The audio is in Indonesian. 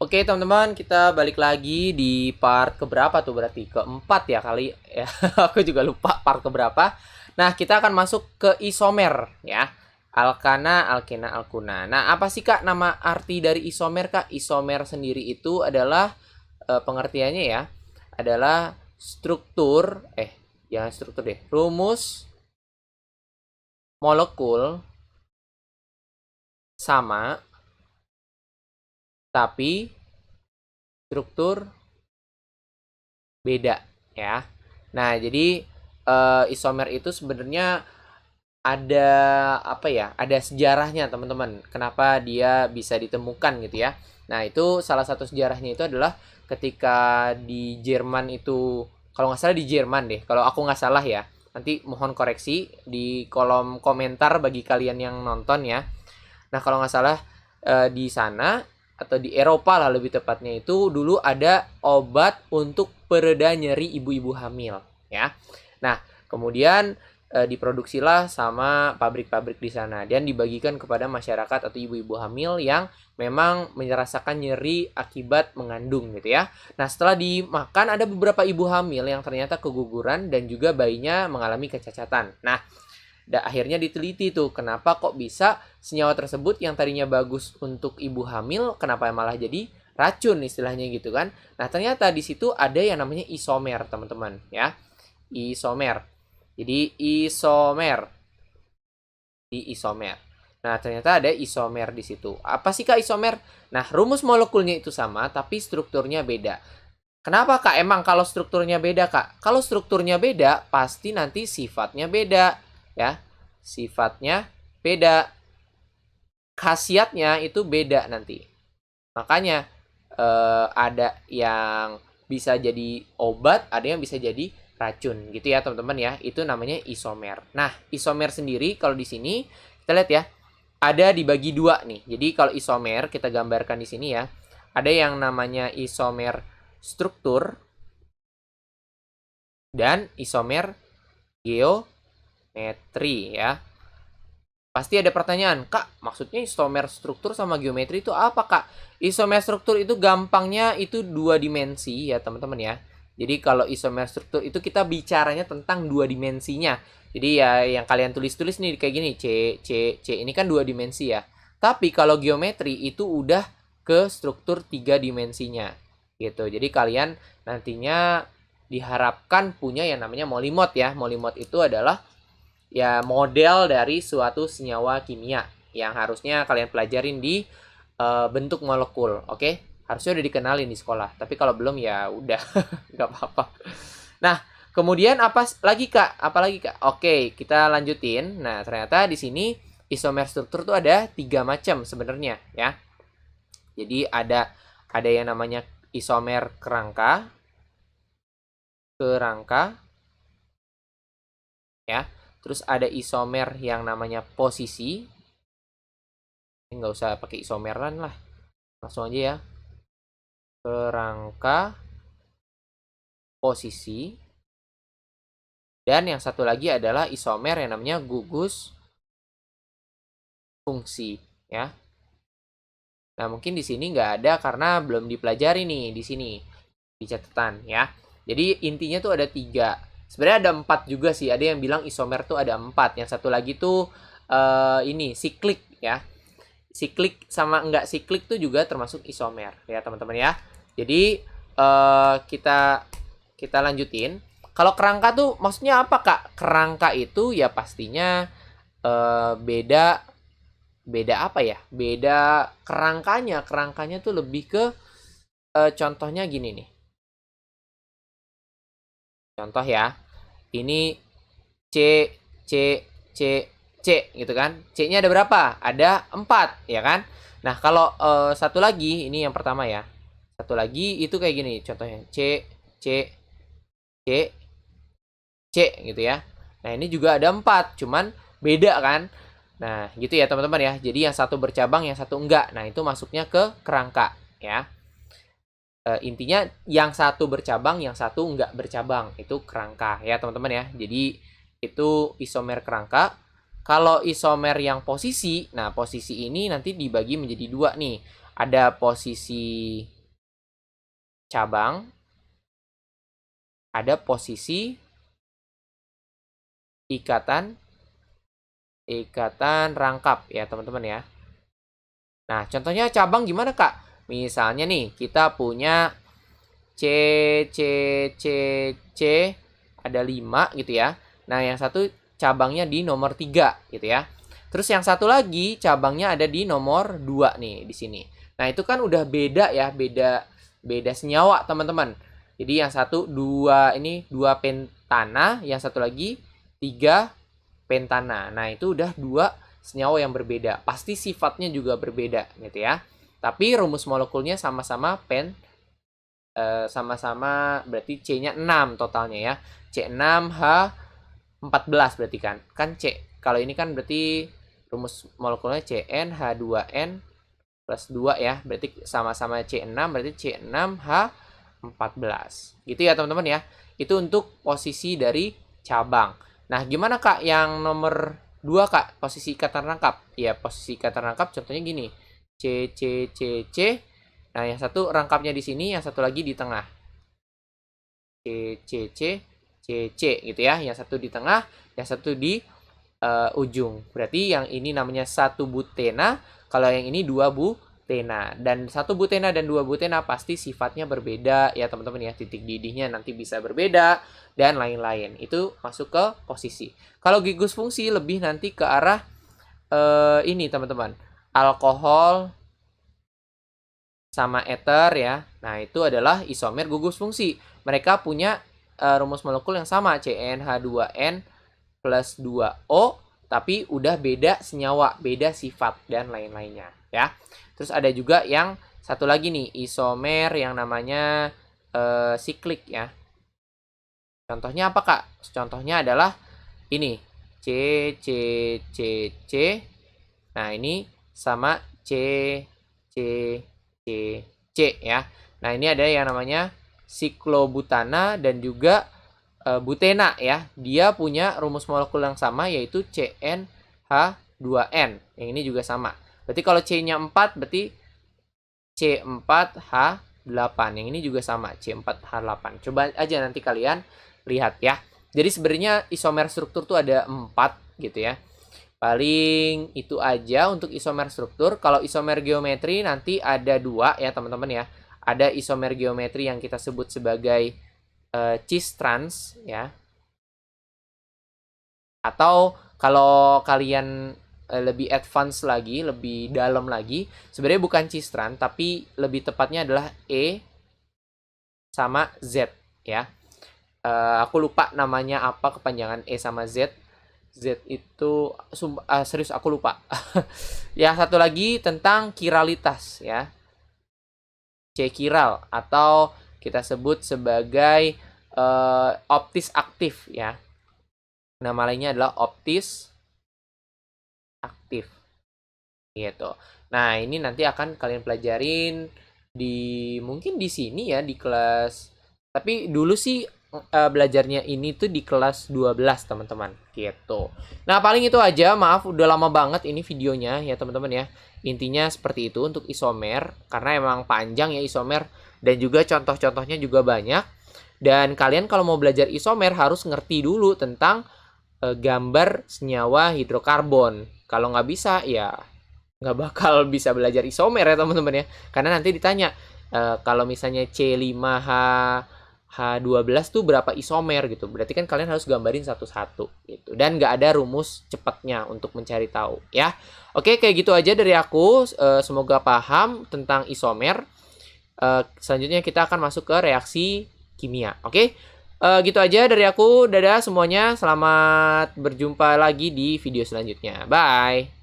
Oke teman-teman, kita balik lagi di part keberapa tuh, berarti keempat ya kali ya. Aku juga lupa part keberapa. Nah, kita akan masuk ke isomer ya. Alkana, alkena, alkuna. Nah, apa sih Kak nama arti dari isomer Kak? Isomer sendiri itu adalah pengertiannya ya, adalah struktur jangan struktur deh. Rumus molekul sama tapi struktur beda ya. Nah, jadi isomer itu sebenarnya ada apa ya? Ada sejarahnya, teman-teman. Kenapa dia bisa ditemukan gitu ya. Nah, itu salah satu sejarahnya itu adalah ketika di Jerman itu, kalau nggak salah di Jerman deh, kalau aku nggak salah ya. Nanti mohon koreksi di kolom komentar bagi kalian yang nonton ya. Nah, kalau nggak salah di sana atau di Eropa lah lebih tepatnya, itu dulu ada obat untuk pereda nyeri ibu-ibu hamil ya. Nah, kemudian diproduksilah sama pabrik-pabrik di sana dan dibagikan kepada masyarakat atau ibu-ibu hamil yang memang merasakan nyeri akibat mengandung gitu ya. Nah, setelah dimakan ada beberapa ibu hamil yang ternyata keguguran dan juga bayinya mengalami kecacatan. Nah, akhirnya diteliti tuh kenapa kok bisa senyawa tersebut yang tadinya bagus untuk ibu hamil kenapa malah jadi racun istilahnya gitu kan. Nah, ternyata di situ ada yang namanya isomer, teman-teman ya. Isomer. Jadi isomer. Di isomer. Nah, ternyata ada isomer di situ. Apa sih Kak isomer? Nah, rumus molekulnya itu sama tapi strukturnya beda. Kenapa Kak? Emang kalau strukturnya beda Kak? Kalau strukturnya beda, pasti nanti sifatnya beda ya. Sifatnya beda, khasiatnya itu beda nanti. Makanya ada yang bisa jadi obat, ada yang bisa jadi racun gitu ya teman-teman ya. Itu namanya isomer. Nah, isomer sendiri kalau di sini kita lihat ya, ada dibagi dua nih. Jadi kalau isomer kita gambarkan di sini ya, ada yang namanya isomer struktur dan isomer geometri ya. Pasti ada pertanyaan, Kak, maksudnya isomer struktur sama geometri itu apa, Kak? Isomer struktur itu gampangnya itu dua dimensi ya, teman-teman ya. Jadi kalau isomer struktur itu kita bicaranya tentang dua dimensinya. Jadi ya yang kalian tulis-tulis nih kayak gini, C, C, C. Ini kan dua dimensi ya. Tapi kalau geometri itu udah ke struktur tiga dimensinya. Gitu. Jadi kalian nantinya diharapkan punya yang namanya molimod ya. Molimod itu adalah ya model dari suatu senyawa kimia yang harusnya kalian pelajarin di bentuk molekul, oke? Harusnya udah dikenalin di sekolah, tapi kalau belum ya udah nggak apa-apa. Nah, kemudian apa lagi Kak? Apa lagi Kak? Oke, kita lanjutin. Nah, ternyata di sini isomer struktur tuh ada 3 macam sebenarnya ya. Jadi ada yang namanya isomer kerangka, ya. Terus ada isomer yang namanya posisi. Ini nggak usah pakai isomeran lah. Langsung aja ya. Kerangka, posisi. Dan yang satu lagi adalah isomer yang namanya gugus fungsi. Ya. Nah, mungkin di sini nggak ada karena belum dipelajari nih di sini. Di catatan ya. Jadi intinya tuh ada 3. Sebenarnya ada 4 juga sih. Ada yang bilang isomer tuh ada 4. Yang satu lagi tuh ini siklik ya. Siklik sama enggak siklik tuh juga termasuk isomer ya teman-teman ya. Jadi kita lanjutin. Kalau kerangka tuh maksudnya apa Kak? Kerangka itu ya pastinya beda apa ya? Beda kerangkanya. Kerangkanya tuh lebih ke contohnya gini nih. Contoh ya. Ini C C C C gitu kan. C-nya ada berapa? Ada 4 ya kan. Nah, kalau satu lagi ini yang pertama ya. Satu lagi itu kayak gini contohnya. C C C C gitu ya. Nah, ini juga ada 4, cuman beda kan. Nah, gitu ya teman-teman ya. Jadi yang satu bercabang, yang satu enggak. Nah, itu masuknya ke kerangka ya. Intinya yang satu bercabang, yang satu enggak bercabang. Itu kerangka ya teman-teman ya. Jadi itu isomer kerangka. Kalau isomer yang posisi, nah posisi ini nanti dibagi menjadi 2 nih. Ada posisi cabang, ada posisi ikatan rangkap ya teman-teman ya. Nah, contohnya cabang gimana, Kak? Misalnya nih, kita punya C, C, C, C, ada 5 gitu ya. Nah, yang satu cabangnya di nomor 3 gitu ya. Terus yang satu lagi cabangnya ada di nomor 2 nih di sini. Nah, itu kan udah beda ya, beda senyawa, teman-teman. Jadi yang satu 2 ini 2 pentana, yang satu lagi 3 pentana. Nah, itu udah 2 senyawa yang berbeda. Pasti sifatnya juga berbeda gitu ya. Tapi rumus molekulnya sama-sama sama-sama berarti C-nya 6 totalnya ya. C6H14 berarti kan. Kan C. Kalau ini kan berarti rumus molekulnya CnH2n plus 2 ya. Berarti sama-sama C6 berarti C6H14. Gitu ya teman-teman ya. Itu untuk posisi dari cabang. Nah, gimana Kak yang nomor 2 Kak, posisi ikatan rangkap? Ya, posisi ikatan rangkap contohnya gini. C, C, C, C. Nah, yang satu rangkapnya di sini, yang satu lagi di tengah. C, C, C, C, C gitu ya. Yang satu di tengah, yang satu di ujung. Berarti yang ini namanya 1 butena, kalau yang ini 2 butena. Dan 1 butena dan 2 butena pasti sifatnya berbeda ya teman-teman ya. Titik didihnya nanti bisa berbeda dan lain-lain. Itu masuk ke posisi. Kalau gugus fungsi lebih nanti ke arah ini teman-teman. Alkohol sama ether ya. Nah, itu adalah isomer gugus fungsi. Mereka punya rumus molekul yang sama, CnH2n plus 2O, tapi udah beda senyawa, beda sifat, dan lain-lainnya ya. Terus ada juga yang satu lagi nih, isomer yang namanya siklik ya. Contohnya apa Kak? Contohnya adalah ini, C, C, C, C. Nah, ini sama C, C, C, C ya. Nah, ini ada yang namanya siklobutana dan juga butena ya. Dia punya rumus molekul yang sama yaitu CnH2n. Yang ini juga sama. Berarti kalau C-nya 4 berarti C4H8. Yang ini juga sama, C4H8. Coba aja nanti kalian lihat ya. Jadi sebenarnya isomer struktur tuh ada 4 gitu ya. Paling itu aja untuk isomer struktur. Kalau isomer geometri nanti ada 2 ya teman-teman ya. Ada isomer geometri yang kita sebut sebagai cis trans ya. Atau kalau kalian lebih advance lagi, lebih dalam lagi, sebenarnya bukan cis trans tapi lebih tepatnya adalah E sama Z ya. Aku lupa namanya apa kepanjangan E sama Z. Z itu serius aku lupa. Yang satu lagi tentang kiralitas ya. C kiral atau kita sebut sebagai optis aktif ya. Nama lainnya adalah optis aktif. Gitu. Nah, ini nanti akan kalian pelajarin mungkin di sini ya di kelas. Tapi dulu sih belajarnya ini tuh di kelas 12 teman-teman gitu. Nah, paling itu aja. Maaf udah lama banget ini videonya ya teman-teman ya. Intinya seperti itu untuk isomer karena emang panjang ya isomer dan juga contoh-contohnya juga banyak. Dan kalian kalau mau belajar isomer harus ngerti dulu tentang gambar senyawa hidrokarbon. Kalau nggak bisa ya nggak bakal bisa belajar isomer ya teman-teman ya. Karena nanti ditanya kalau misalnya C5H H12 tuh berapa isomer gitu. Berarti kan kalian harus gambarin satu-satu gitu. Dan nggak ada rumus cepatnya untuk mencari tahu ya. Oke, kayak gitu aja dari aku. Semoga paham tentang isomer. Selanjutnya kita akan masuk ke reaksi kimia. Oke, gitu aja dari aku. Dadah semuanya. Selamat berjumpa lagi di video selanjutnya. Bye.